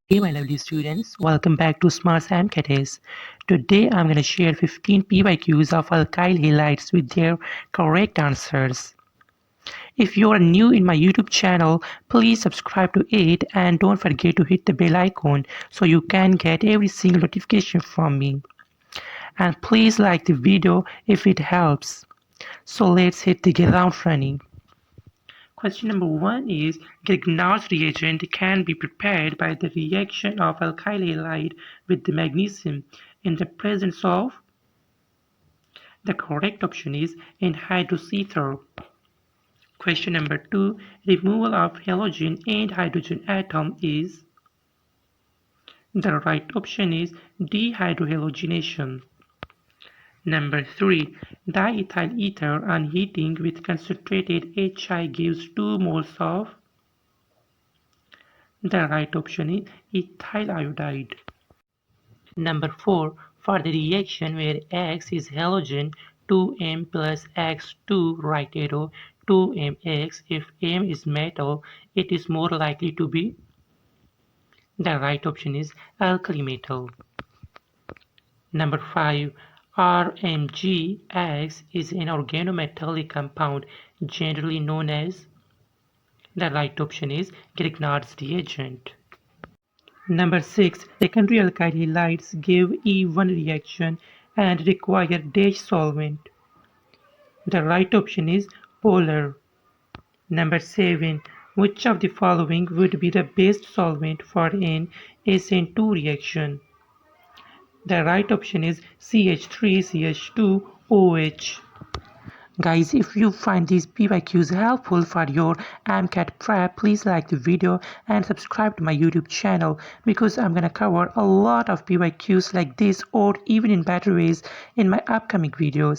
Hey my lovely students, welcome back to Smart MDCAT. Today I'm going to share 15 PYQs of alkyl halides with their correct answers. If you are new in my YouTube channel, please subscribe to it and don't forget to hit the bell icon so you can get every single notification from me. And please like the video if it helps. So let's hit the ground running. Question number 1 is Grignard's reagent can be prepared by the reaction of alkyl halide with the magnesium in the presence of. The correct option is anhydrous ether. Question number 2 Removal of halogen and hydrogen atom is. The right option is dehydrohalogenation. Number 3 diethyl ether on heating with concentrated HI gives 2 moles of. The right option is ethyl iodide. Number 4. For the reaction where X is halogen, 2M plus X2 right arrow 2MX. If M is metal, it is more likely to be. The right option is alkali metal. Number 5. RMgX is an organometallic compound generally known as. The right option is Grignard's reagent. Number 6. Secondary alkyl halides give E1 reaction and require dash solvent. The right option is polar. Number 7. Which of the following would be the best solvent for an SN2 reaction? The right option is CH3CH2OH. Guys, if you find these PYQs helpful for your MCAT prep, please like the video and subscribe to my YouTube channel because I'm gonna cover a lot of PYQs like this or even in better ways in my upcoming videos.